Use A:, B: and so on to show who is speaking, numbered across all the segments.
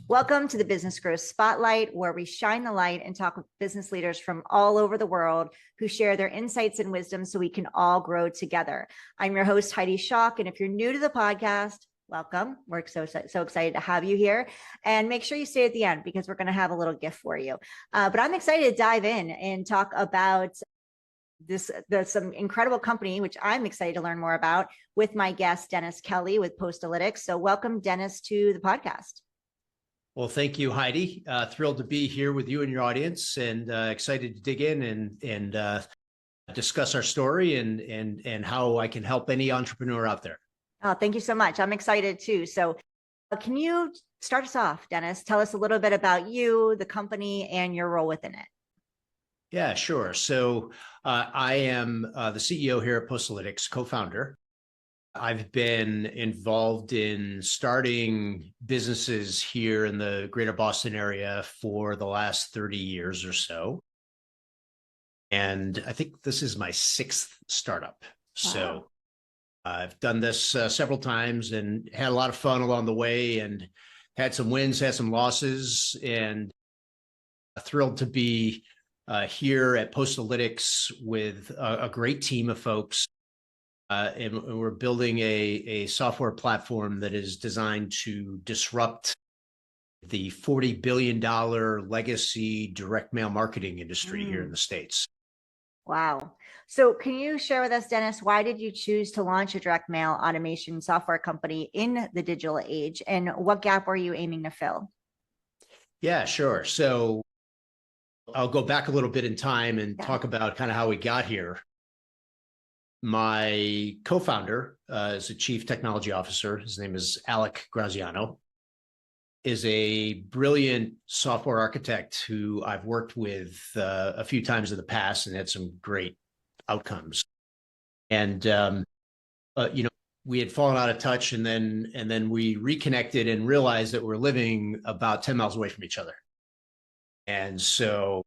A: Welcome to the Business Growth Spotlight, where we shine the light and talk with business leaders from all over the world who share their insights and wisdom so we can all grow together. I'm your host, Heidi Schalk, and if you're new to the podcast, welcome. We're so excited to have you here. And make sure you stay at the end because we're going to have a little gift for you. But I'm excited to dive in and talk about some incredible company, which I'm excited to learn more about with my guest, Dennis Kelly with Postalytics. So welcome, Dennis, to the podcast.
B: Well, thank you, Heidi. Thrilled to be here with you and your audience, and excited to dig in and discuss our story and how I can help any entrepreneur out there.
A: Oh, thank you so much. I'm excited too. So can you start us off, Dennis? Tell us a little bit about you, the company, and your role within it.
B: Yeah, sure. So I am the CEO here at Postalytics, co-founder. I've been involved in starting businesses here in the greater Boston area for the last 30 years or so. And I think this is my sixth startup. Wow. So I've done this several times and had a lot of fun along the way, and had some wins, had some losses, and thrilled to be here at Postalytics with a great team of folks. And we're building a software platform that is designed to disrupt the $40 billion legacy direct mail marketing industry here in the States.
A: Wow. So can you share with us, Dennis, why did you choose to launch a direct mail automation software company in the digital age, and what gap were you aiming to fill?
B: Yeah, sure. So I'll go back a little bit in time and talk about kind of how we got here. My co-founder is a chief technology officer. His name is Alec Graziano, is a brilliant software architect who I've worked with a few times in the past and had some great outcomes. And, we had fallen out of touch, and then we reconnected and realized that we're living about 10 miles away from each other. And so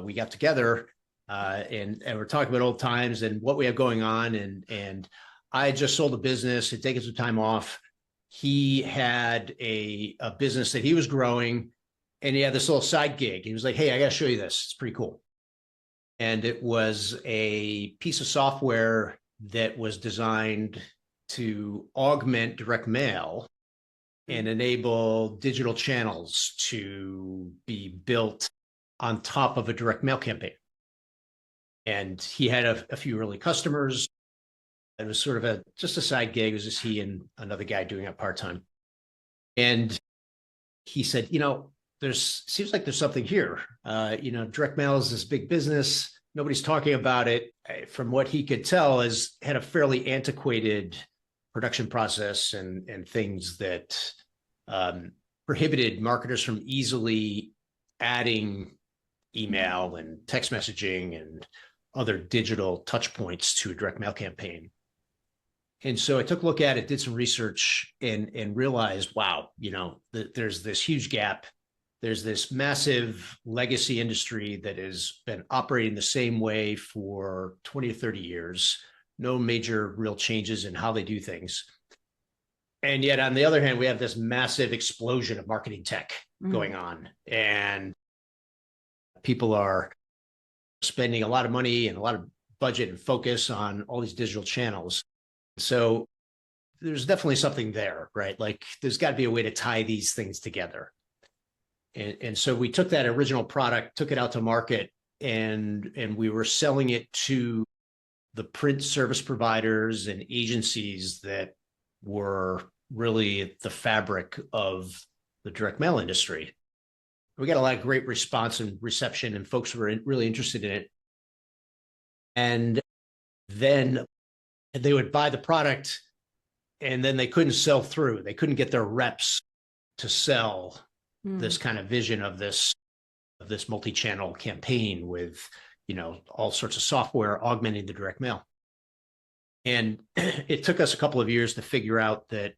B: we got together and we're talking about old times and what we have going on. And I had just sold a business, had taken some time off. He had a business that he was growing, and he had this little side gig. He was like, "Hey, I got to show you this. It's pretty cool." And it was a piece of software that was designed to augment direct mail and enable digital channels to be built on top of a direct mail campaign. And he had a few early customers. It was sort of just a side gig. It was just he and another guy doing it part-time. And he said, seems like there's something here. Direct mail is this big business. Nobody's talking about it. From what he could tell, had a fairly antiquated production process and things that prohibited marketers from easily adding email and text messaging and other digital touch points to a direct mail campaign. And so I took a look at it, did some research, and realized, wow, there's this huge gap. There's this massive legacy industry that has been operating the same way for 20 to 30 years, no major real changes in how they do things. And yet, on the other hand, we have this massive explosion of marketing tech going on, and people are spending a lot of money and a lot of budget and focus on all these digital channels. So there's definitely something there, right? Like there's got to be a way to tie these things together. And so we took that original product, took it out to market, and we were selling it to the print service providers and agencies that were really the fabric of the direct mail industry. We got a lot of great response and reception, and folks were really interested in it. And then they would buy the product, and then they couldn't sell through. They couldn't get their reps to sell this kind of vision of this multi-channel campaign with, all sorts of software augmenting the direct mail. And it took us a couple of years to figure out that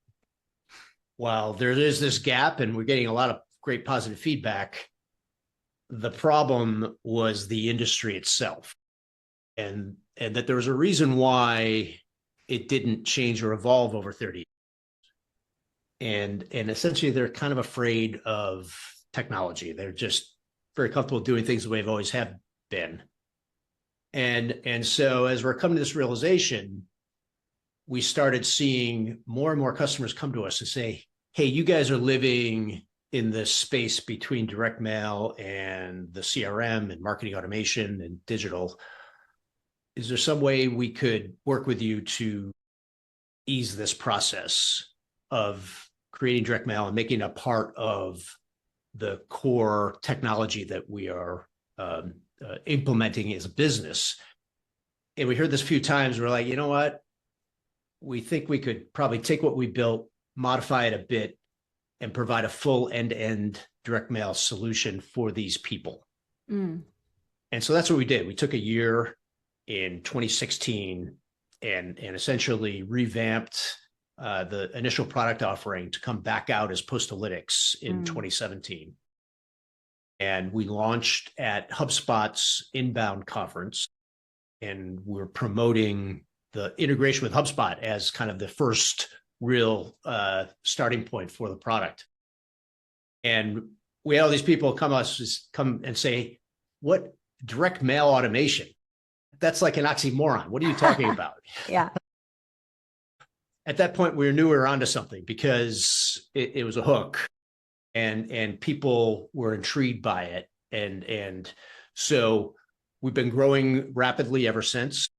B: while there is this gap and we're getting a lot of great positive feedback, the problem was the industry itself, and that there was a reason why it didn't change or evolve over 30 years. and essentially they're kind of afraid of technology. They're just very comfortable doing things the way they've always have been. And so as we're coming to this realization, we started seeing more and more customers come to us and say, hey, you guys are living in this space between direct mail and the CRM and marketing automation and digital. Is there some way we could work with you to ease this process of creating direct mail and making it a part of the core technology that we are implementing as a business? And we heard this a few times. We're like, you know what? We think we could probably take what we built, modify it a bit, and provide a full end-to-end direct mail solution for these people. And so that's what we did. We took a year in 2016 and essentially revamped the initial product offering to come back out as Postalytics in 2017. And we launched at HubSpot's Inbound conference, and we're promoting the integration with HubSpot as kind of the first real starting point for the product. And we had all these people come and say, what, direct mail automation? That's like an oxymoron. What are you talking about?
A: Yeah.
B: At that point, we knew we were onto something because it was a hook, and people were intrigued by it. And so we've been growing rapidly ever since,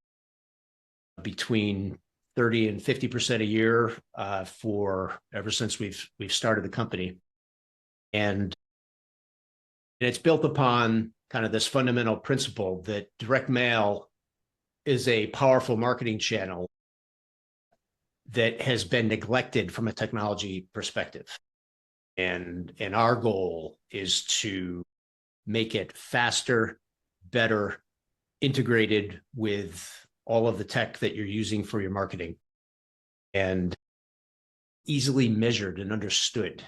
B: between 30 and 50% a year ever since we've started the company. And it's built upon kind of this fundamental principle that direct mail is a powerful marketing channel that has been neglected from a technology perspective. And our goal is to make it faster, better, integrated with all of the tech that you're using for your marketing, and easily measured and understood.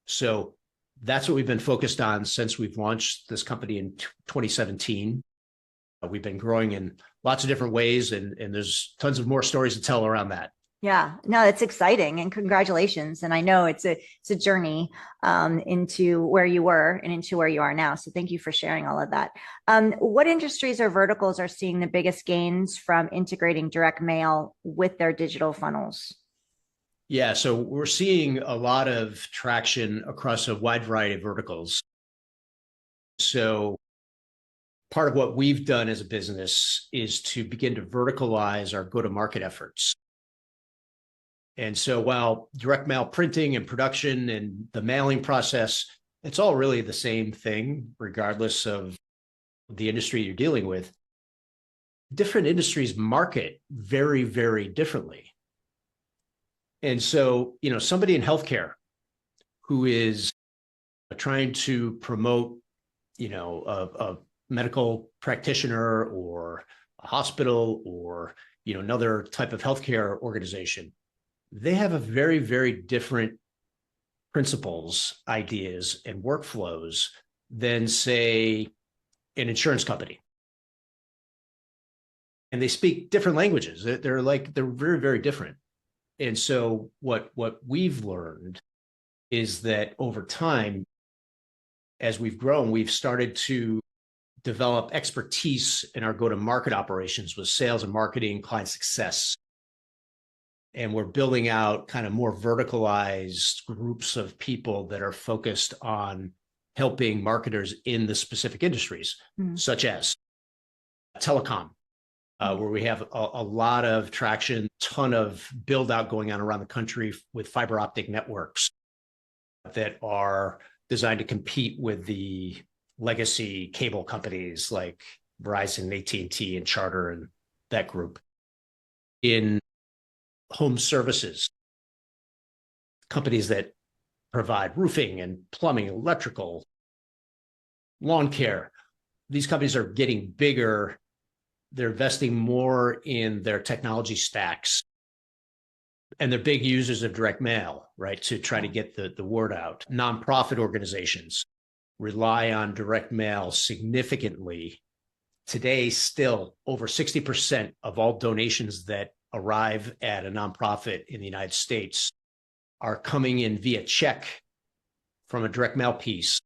B: So that's what we've been focused on since we've launched this company in 2017. We've been growing in lots of different ways, and there's tons of more stories to tell around that.
A: Yeah, no, it's exciting, and congratulations. And I know it's a journey into where you were and into where you are now. So thank you for sharing all of that. What industries or verticals are seeing the biggest gains from integrating direct mail with their digital funnels?
B: Yeah, so we're seeing a lot of traction across a wide variety of verticals. So part of what we've done as a business is to begin to verticalize our go-to-market efforts. And so while direct mail printing and production and the mailing process, it's all really the same thing, regardless of the industry you're dealing with, different industries market very, very differently. And so, somebody in healthcare who is trying to promote, a medical practitioner or a hospital or, another type of healthcare organization, they have a very, very different principles, ideas, and workflows than, say, an insurance company. And they speak different languages. They're very, very different. And so what we've learned is that over time, as we've grown, we've started to develop expertise in our go-to-market operations with sales and marketing, client success. And we're building out kind of more verticalized groups of people that are focused on helping marketers in the specific industries, such as telecom, where we have a lot of traction, ton of build out going on around the country with fiber optic networks that are designed to compete with the legacy cable companies like Verizon, AT&T, and Charter, and that group. In home services, companies that provide roofing and plumbing, electrical, lawn care, these companies are getting bigger. They're investing more in their technology stacks, and they're big users of direct mail, right, to try to get the word out. Nonprofit organizations rely on direct mail significantly. Today, still over 60% of all donations that arrive at a nonprofit in the United States are coming in via check from a direct mail piece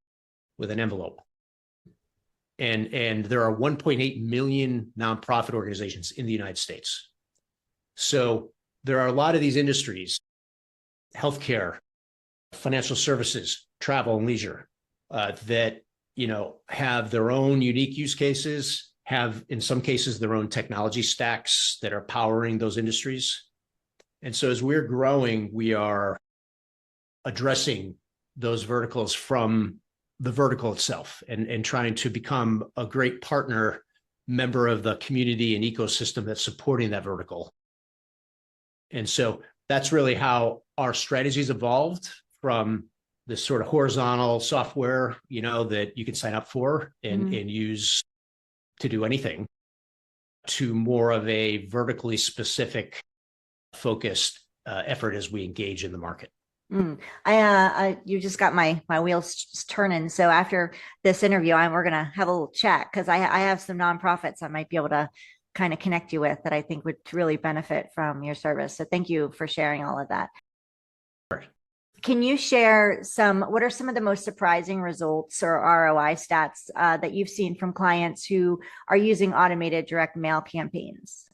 B: with an envelope. And there are 1.8 million nonprofit organizations in the United States. So there are a lot of these industries, healthcare, financial services, travel and leisure, that, have their own unique use cases, have in some cases their own technology stacks that are powering those industries. And so as we're growing, we are addressing those verticals from the vertical itself and trying to become a great partner member of the community and ecosystem that's supporting that vertical. And so that's really how our strategies evolved from this sort of horizontal software, that you can sign up for and use to do anything, to more of a vertically specific focused effort as we engage in the market.
A: You just got my wheels turning. So after this interview, we're going to have a little chat, because I have some nonprofits I might be able to kind of connect you with that I think would really benefit from your service. So thank you for sharing all of that.
B: Sure.
A: Can you share what are some of the most surprising results or ROI stats that you've seen from clients who are using automated direct mail campaigns?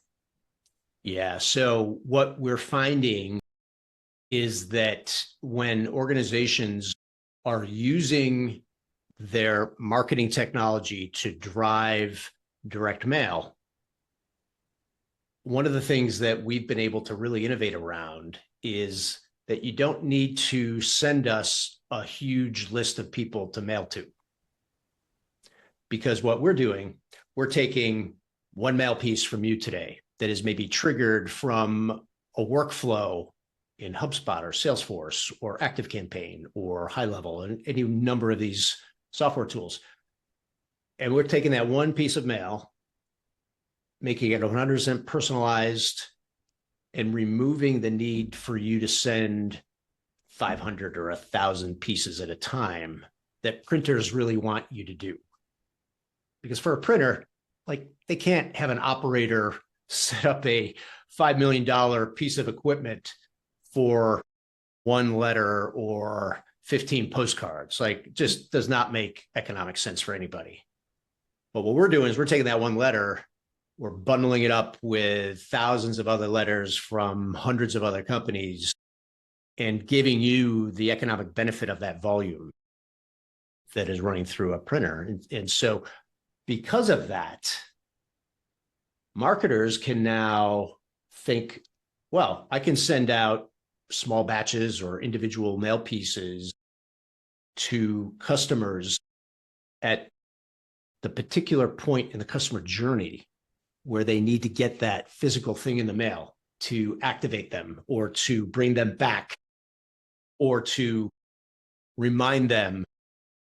B: Yeah. So what we're finding is that when organizations are using their marketing technology to drive direct mail, one of the things that we've been able to really innovate around is that you don't need to send us a huge list of people to mail to. Because what we're doing, we're taking one mail piece from you today that is maybe triggered from a workflow in HubSpot or Salesforce or ActiveCampaign or High Level and any number of these software tools. And we're taking that one piece of mail, making it 100% personalized, and removing the need for you to send 500 or 1,000 pieces at a time that printers really want you to do. Because for a printer, they can't have an operator set up a $5 million piece of equipment for one letter or 15 postcards. Just does not make economic sense for anybody. But what we're doing is we're taking that one letter, we're bundling it up with thousands of other letters from hundreds of other companies and giving you the economic benefit of that volume that is running through a printer. And so because of that, marketers can now think, well, I can send out small batches or individual mail pieces to customers at the particular point in the customer journey where they need to get that physical thing in the mail to activate them or to bring them back or to remind them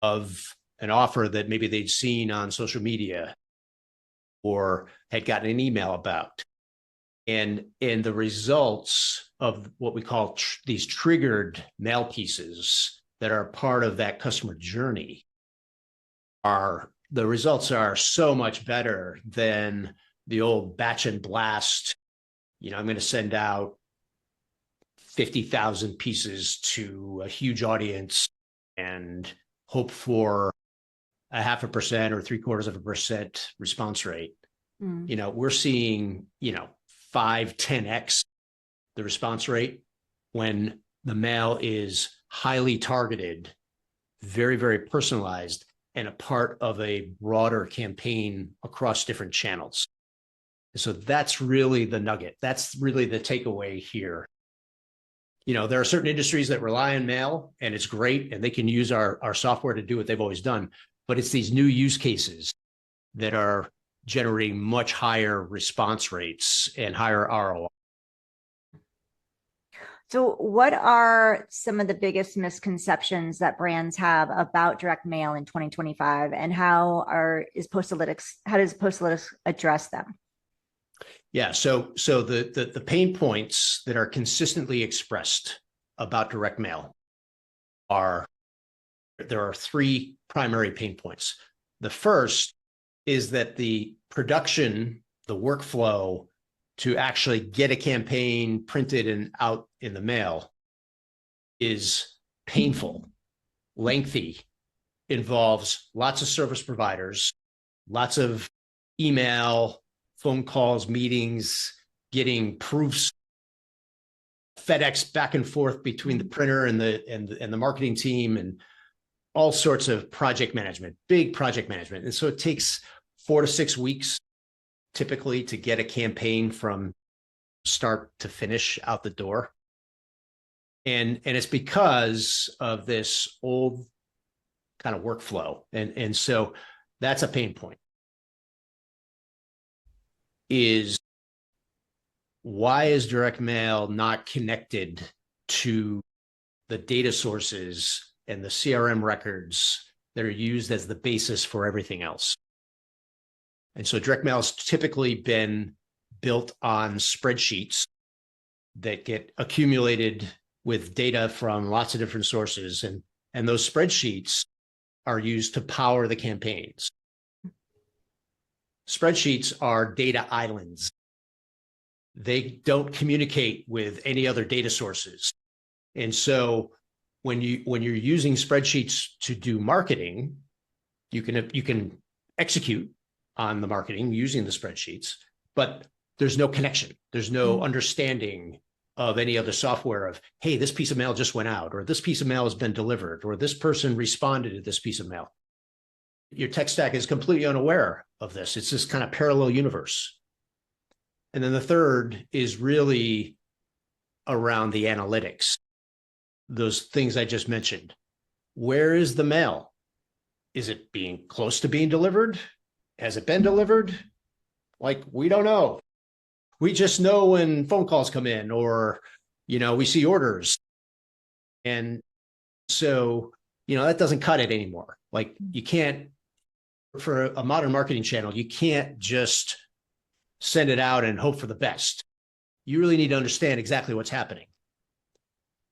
B: of an offer that maybe they'd seen on social media or had gotten an email about. And the results of what we call these triggered mail pieces that are part of that customer journey the results are so much better than the old batch and blast. I'm going to send out 50,000 pieces to a huge audience and hope for a 0.5% or 0.75% response rate. We're seeing, 5-10x the response rate when the mail is highly targeted, very, very personalized, and a part of a broader campaign across different channels. So that's really the nugget. That's really the takeaway here. There are certain industries that rely on mail, and it's great, and they can use our software to do what they've always done. But it's these new use cases that are generating much higher response rates and higher ROI.
A: So what are some of the biggest misconceptions that brands have about direct mail in 2025, and how does Postalytics address them?
B: Yeah, so the pain points that are consistently expressed about direct mail there are three primary pain points. The first is that the production, the workflow to actually get a campaign printed and out in the mail is painful, lengthy, involves lots of service providers, lots of email, phone calls, meetings, getting proofs, FedEx back and forth between the printer and the marketing team, and all sorts of project management, big project management. And so it takes 4 to 6 weeks typically to get a campaign from start to finish out the door. And it's because of this old kind of workflow. And so that's a pain point. Is why is direct mail not connected to the data sources and the CRM records that are used as the basis for everything else? And so direct mail has typically been built on spreadsheets that get accumulated with data from lots of different sources. And those spreadsheets are used to power the campaigns. Spreadsheets are data islands. They don't communicate with any other data sources. And so when you're using spreadsheets to do marketing, you can execute on the marketing using the spreadsheets, but there's no connection. There's no understanding of any other software of, hey, this piece of mail just went out, or this piece of mail has been delivered, or this person responded to this piece of mail. Your tech stack is completely unaware of this. It's this kind of parallel universe. And then the third is really around the analytics, those things I just mentioned. Where is the mail? Is it being close to being delivered? Has it been delivered? Like, we don't know. We just know when phone calls come in, or, we see orders. And so, that doesn't cut it anymore. Like, you can't, for a modern marketing channel, you can't just send it out and hope for the best. You really need to understand exactly what's happening.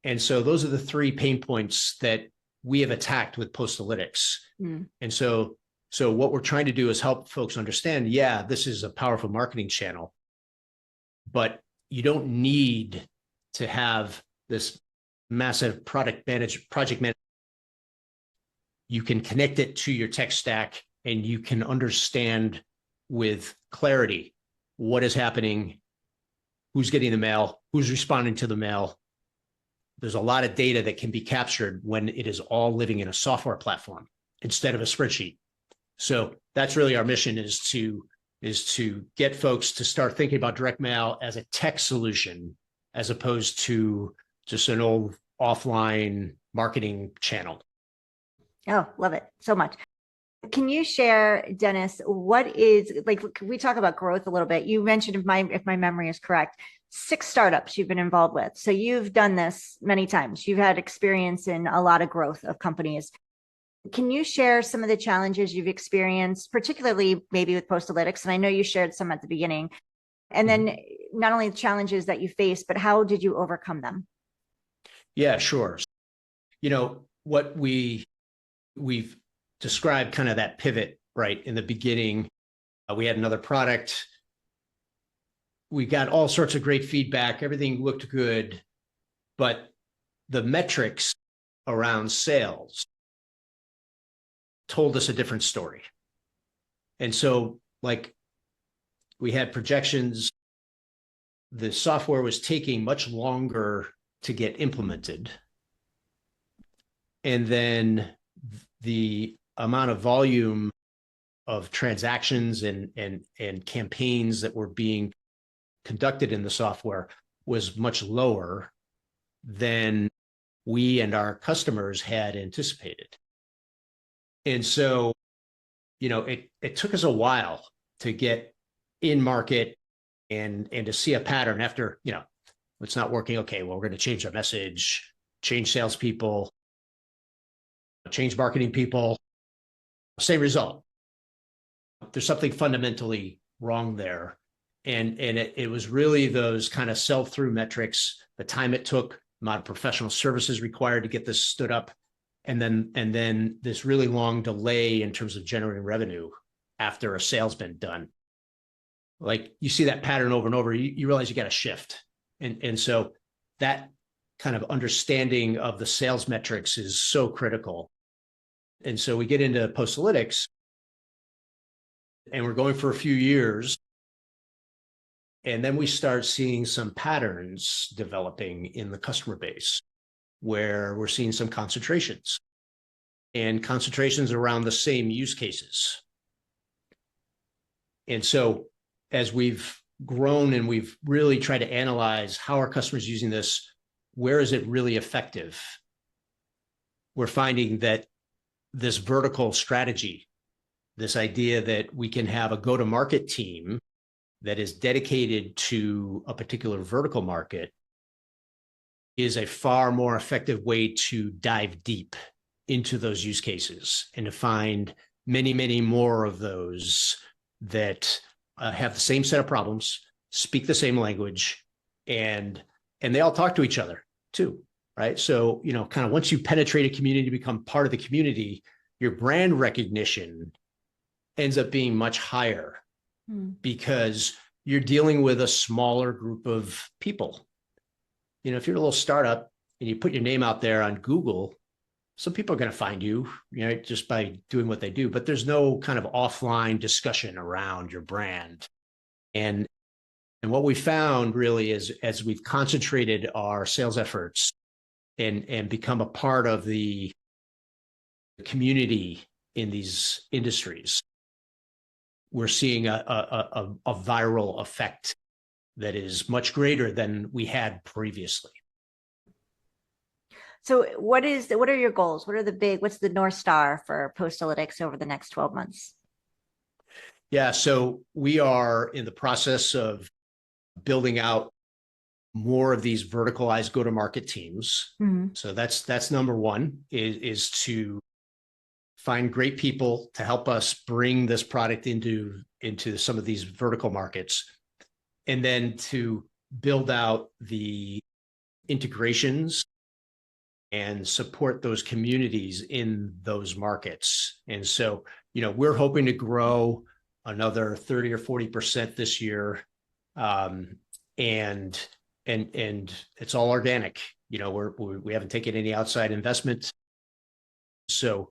B: And so those are the 3 pain points that we have attacked with Postalytics. And so what we're trying to do is help folks understand, yeah, this is a powerful marketing channel, but you don't need to have this massive project management. You can connect it to your tech stack, and you can understand with clarity what is happening, who's getting the mail, who's responding to the mail. There's a lot of data that can be captured when it is all living in a software platform instead of a spreadsheet. So that's really our mission, is to get folks to start thinking about direct mail as a tech solution, as opposed to just an old offline marketing channel.
A: Oh, love it so much. Can you share, Dennis, what is, like, we talk about growth a little bit. You mentioned, if my memory is correct, 6 startups you've been involved with. So you've done this many times. You've had experience in a lot of growth of companies. Can you share some of the challenges you've experienced, particularly maybe with Postalytics? And I know you shared some at the beginning. And then not only the challenges that you faced, but how did you overcome them?
B: Yeah, sure. What we've described kind of that pivot, right? In the beginning, we had another product. We got all sorts of great feedback. Everything looked good, but the metrics around sales told us a different story. And so, like, we had projections. The software was taking much longer to get implemented. And then the amount of volume of transactions and campaigns that were being conducted in the software was much lower than we and our customers had anticipated. And so, it took us a while to get in market and to see a pattern after, it's not working. Okay, well, we're going to change our message, change salespeople, change marketing people, same result. There's something fundamentally wrong there. And it was really those kind of sell-through metrics, the time it took, amount of professional services required to get this stood up, and then this really long delay in terms of generating revenue after a sale's been done. Like, you see that pattern over and over, you realize you got to shift. And so that kind of understanding of the sales metrics is so critical. And so we get into Postalytics, and we're going for a few years. And then we start seeing some patterns developing in the customer base where we're seeing some concentrations and concentrations around the same use cases. And so as we've grown and we've really tried to analyze how are customers using this, where is it really effective? We're finding that this vertical strategy, this idea that we can have a go-to-market team that is dedicated to a particular vertical market, is a far more effective way to dive deep into those use cases and to find many, many more of those that have the same set of problems, speak the same language, and they all talk to each other too, right? So, kind of once you penetrate a community, become part of the community, your brand recognition ends up being much higher because you're dealing with a smaller group of people. If you're a little startup and you put your name out there on Google, some people are going to find you, just by doing what they do, but there's no kind of offline discussion around your brand. And what we found really is, as we've concentrated our sales efforts and become a part of the community in these industries, we're seeing a viral effect that is much greater than we had previously.
A: So what are your goals? What's the North Star for Postalytics over the next 12 months?
B: Yeah, so we are in the process of building out more of these verticalized go-to-market teams. So that's number one, is to find great people to help us bring this product into some of these vertical markets, and then to build out the integrations and support those communities in those markets. And so, we're hoping to grow another 30 or 40% this year. And it's all organic. We haven't taken any outside investment. So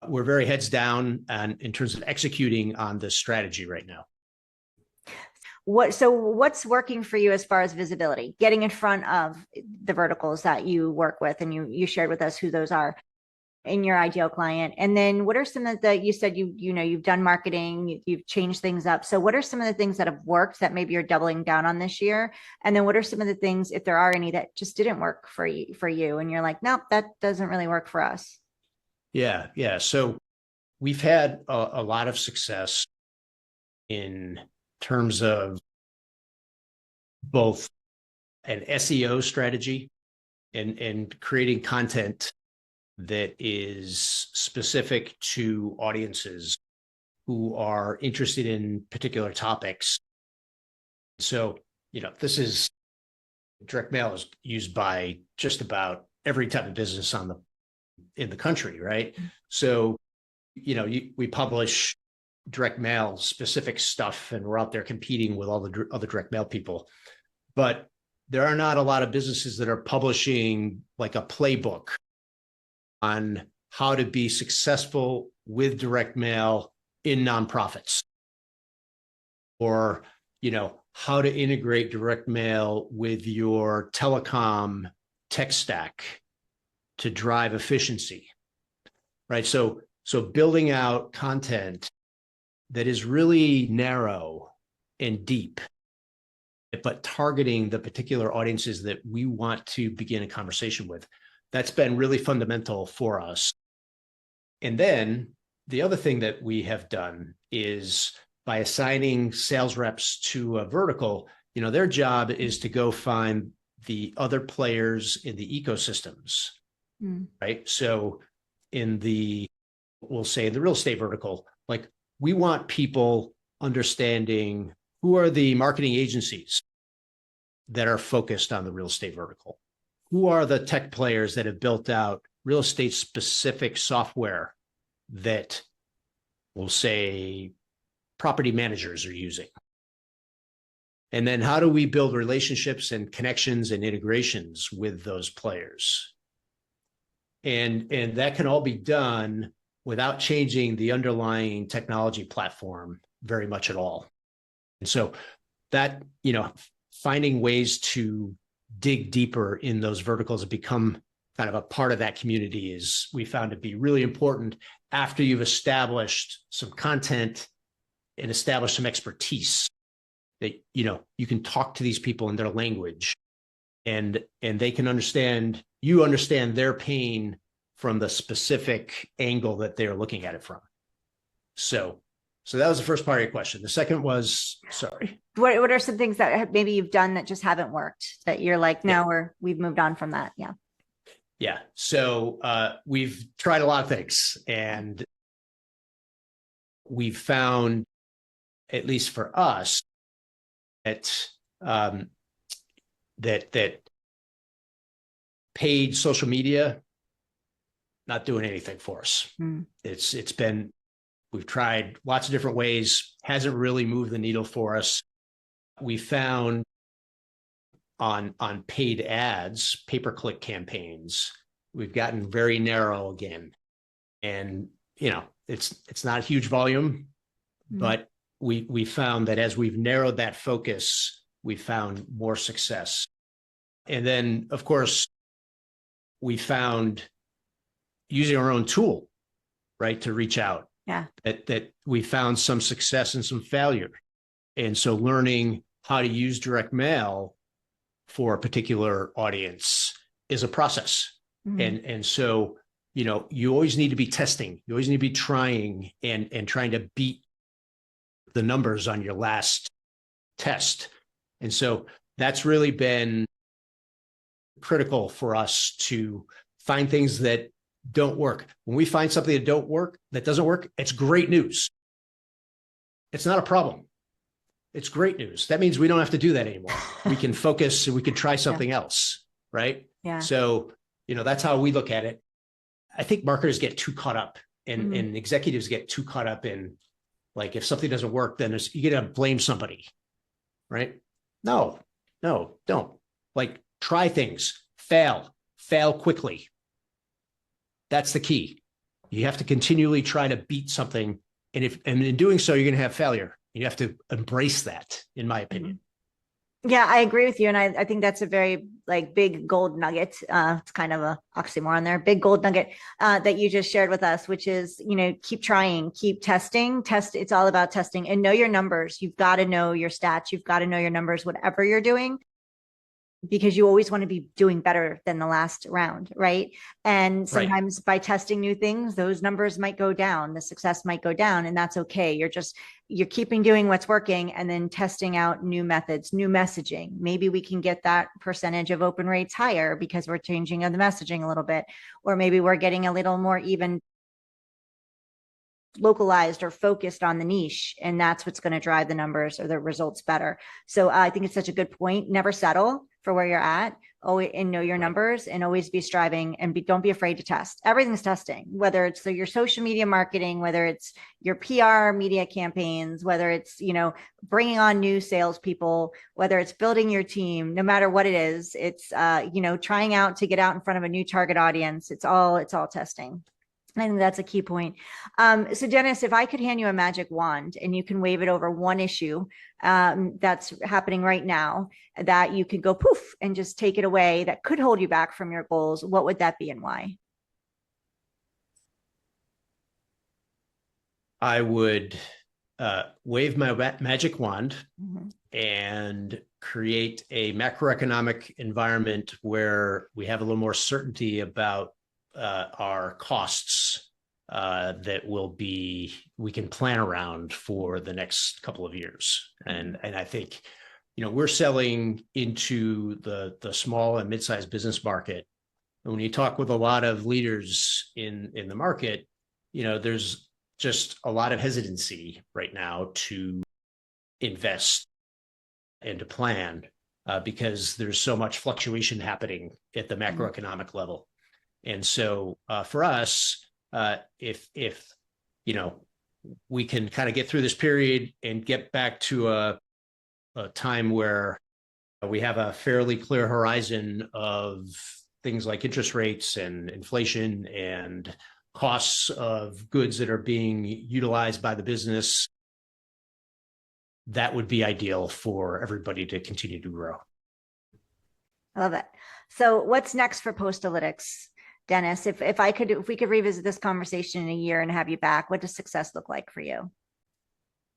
B: we're very heads down in terms of executing on this strategy right now.
A: What's working for you as far as visibility, getting in front of the verticals that you work with, and you shared with us who those are in your ideal client? And then what are some of you said you've done marketing, you've changed things up. So what are some of the things that have worked that maybe you're doubling down on this year? And then what are some of the things, if there are any, that just didn't work for you and you're like, nope, that doesn't really work for us?
B: Yeah. So we've had a lot of success in terms of both an SEO strategy and creating content that is specific to audiences who are interested in particular topics. So, direct mail is used by just about every type of business in the country, right? So, we publish direct mail specific stuff, and we're out there competing with all the other direct mail people. But there are not a lot of businesses that are publishing like a playbook on how to be successful with direct mail in nonprofits, or, how to integrate direct mail with your telecom tech stack to drive efficiency, right? So building out content that is really narrow and deep, but targeting the particular audiences that we want to begin a conversation with. That's been really fundamental for us. And then the other thing that we have done is, by assigning sales reps to a vertical, their job is to go find the other players in the ecosystems, right? So we'll say in the real estate vertical, like, we want people understanding who are the marketing agencies that are focused on the real estate vertical. Who are the tech players that have built out real estate specific software that, we'll say, property managers are using? And then how do we build relationships and connections and integrations with those players? And that can all be done without changing the underlying technology platform very much at all. And so that, finding ways to dig deeper in those verticals and become kind of a part of that community is, we found to be really important after you've established some content and established some expertise, that, you can talk to these people in their language, and they can understand their pain from the specific angle that they're looking at it from. So that was the first part of your question. The second was, sorry.
A: What are some things that maybe you've done that just haven't worked, that you're like, no, we've moved on from that? Yeah.
B: Yeah. So we've tried a lot of things, and we've found, at least for us, that that paid social media not doing anything for us. We've tried lots of different ways, hasn't really moved the needle for us. We found on paid ads, pay-per-click campaigns, we've gotten very narrow again. And, it's not a huge volume, but we found that as we've narrowed that focus, we found more success. And then, of course, we found using our own tool, right, to reach out.
A: Yeah.
B: That we found some success and some failure. And so learning how to use direct mail for a particular audience is a process. And so, you always need to be testing. You always need to be trying and trying to beat the numbers on your last test. And so that's really been critical for us to find things that don't work. When we find something that doesn't work, it's great news. It's not a problem. It's great news. That means we don't have to do that anymore. We can focus and we can try something else, right?
A: Yeah.
B: So, that's how we look at it. I think marketers get too caught up, and executives get too caught up in, like, if something doesn't work, then you got to blame somebody, right? No, don't. Like, try things, fail quickly. That's the key. You have to continually try to beat something. And in doing so, you're going to have failure. You have to embrace that, in my opinion.
A: Yeah, I agree with you. And I think that's a very big gold nugget. It's kind of a oxymoron there, big gold nugget that you just shared with us, which is, keep trying, keep testing, It's all about testing, and know your numbers. You've got to know your stats. You've got to know your numbers, whatever you're doing, because you always want to be doing better than the last round, right? And sometimes by testing new things, those numbers might go down, the success might go down, and that's okay. You're keeping doing what's working, and then testing out new methods, new messaging. Maybe we can get that percentage of open rates higher because we're changing the messaging a little bit, or maybe we're getting a little more even localized or focused on the niche, and that's what's going to drive the numbers or the results better. So I think it's such a good point. Never settle for where you're at. Always, and know your numbers, and always be striving, and don't be afraid to test. Everything's testing, whether it's your social media marketing, whether it's your PR media campaigns, whether it's, bringing on new salespeople, whether it's building your team, no matter what it is, it's, trying out to get out in front of a new target audience. It's all testing. And I think that's a key point. So Dennis, if I could hand you a magic wand and you can wave it over one issue that's happening right now, that you could go poof and just take it away, that could hold you back from your goals, what would that be and why?
B: I would wave my magic wand and create a macroeconomic environment where we have a little more certainty about our costs that we can plan around for the next couple of years. And I think, we're selling into the small and mid-sized business market. And when you talk with a lot of leaders in the market, there's just a lot of hesitancy right now to invest and to plan because there's so much fluctuation happening at the macroeconomic level. And so for us, if we can kind of get through this period and get back to a a time where we have a fairly clear horizon of things like interest rates and inflation and costs of goods that are being utilized by the business. That would be ideal for everybody to continue to grow.
A: I love it. So what's next for Postalytics, Dennis? If we could revisit this conversation in a year and have you back, what does success look like for you?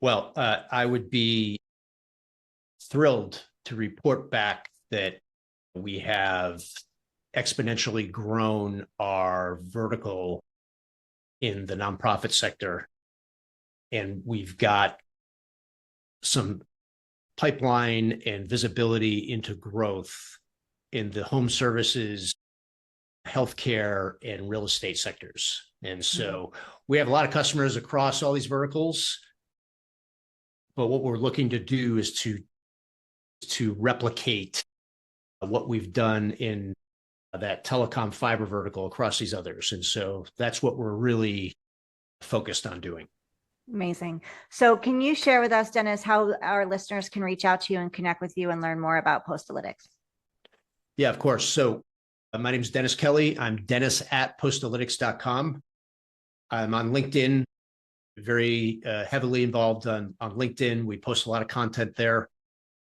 B: Well, I would be thrilled to report back that we have exponentially grown our vertical in the nonprofit sector. And we've got some pipeline and visibility into growth in the home services, healthcare, and real estate sectors. And so we have a lot of customers across all these verticals. But what we're looking to do is to replicate what we've done in that telecom fiber vertical across these others. And so that's what we're really focused on doing.
A: Amazing. So can you share with us, Dennis, how our listeners can reach out to you and connect with you and learn more about Postalytics?
B: Yeah, of course. So my name is Dennis Kelly. I'm Dennis at postalytics.com. I'm on LinkedIn, very heavily involved on LinkedIn. We post a lot of content there.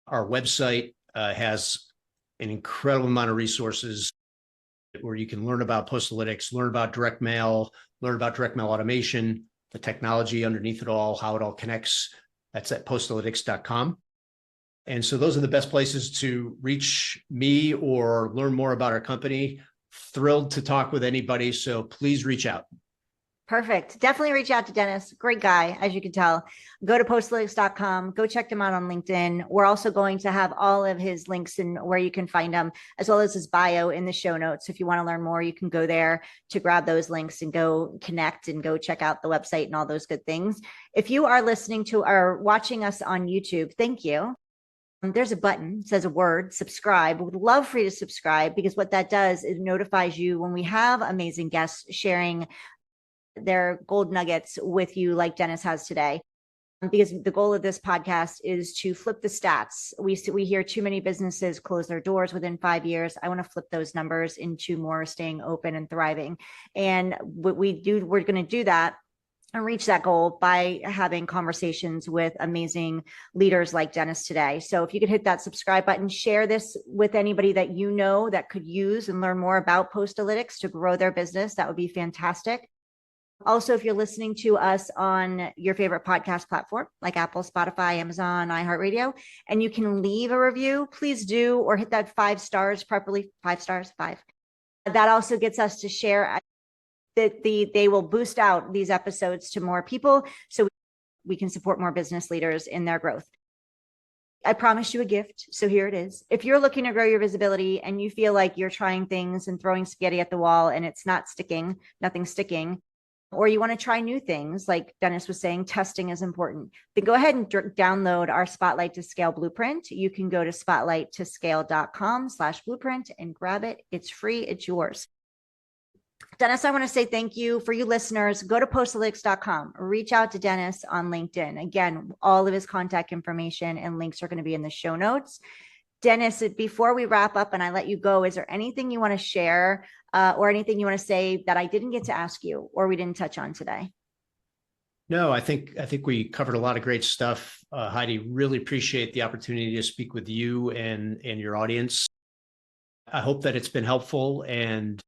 B: Our website has an incredible amount of resources where you can learn about Postalytics, learn about direct mail, learn about direct mail automation, the technology underneath it all, how it all connects. That's at postalytics.com. And so those are the best places to reach me or learn more about our company. Thrilled to talk with anybody. So please reach out.
A: Perfect. Definitely reach out to Dennis. Great guy, as you can tell. Go to postalytics.com. Go check him out on LinkedIn. We're also going to have all of his links and where you can find him, as well as his bio in the show notes. If you want to learn more, you can go there to grab those links and go connect and go check out the website and all those good things. If you are listening to or watching us on YouTube, thank you. There's a button, says a word, subscribe. Would love for you to subscribe, because what that does is notifies you when we have amazing guests sharing their gold nuggets with you, like Dennis has today. Because the goal of this podcast is to flip the stats. We hear too many businesses close their doors within 5 years. I want to flip those numbers into more staying open and thriving. And what we're going to do that and reach that goal by having conversations with amazing leaders like Dennis today. So if you could hit that subscribe button, share this with anybody that you know that could use and learn more about Postalytics to grow their business, that would be fantastic. Also, if you're listening to us on your favorite podcast platform, like Apple, Spotify, Amazon, iHeartRadio, and you can leave a review, please do, or hit that 5 stars properly. 5 stars, 5. That also gets us to share that they will boost out these episodes to more people so we can support more business leaders in their growth. I promised you a gift, so here it is. If you're looking to grow your visibility and you feel like you're trying things and throwing spaghetti at the wall and it's not sticking, nothing's sticking, or you want to try new things, like Dennis was saying, testing is important, then go ahead and download our Spotlight to Scale blueprint. You can go to spotlighttoscale.com/blueprint and grab it. It's free. It's yours. Dennis, I want to say thank you. For you listeners, go to postalytics.com, reach out to Dennis on LinkedIn. Again, all of his contact information and links are going to be in the show notes. Dennis, before we wrap up and I let you go, is there anything you want to share or anything you want to say that I didn't get to ask you or we didn't touch on today?
B: No, I think we covered a lot of great stuff. Heidi, really appreciate the opportunity to speak with you and your audience. I hope that it's been helpful, and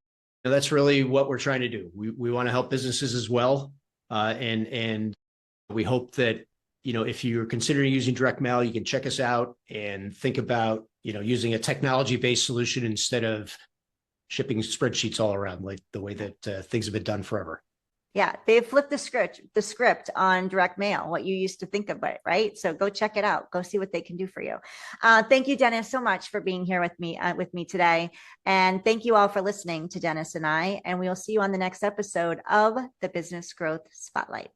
B: that's really what we're trying to do. We want to help businesses as well, and we hope that if you're considering using direct mail, you can check us out and think about using a technology-based solution instead of shipping spreadsheets all around, like the way that things have been done forever.
A: Yeah, they've flipped the script on direct mail, what you used to think of it, right? So go check it out. Go see what they can do for you. Thank you, Dennis, so much for being here with me today. And thank you all for listening to Dennis and I. And we will see you on the next episode of the Business Growth Spotlight.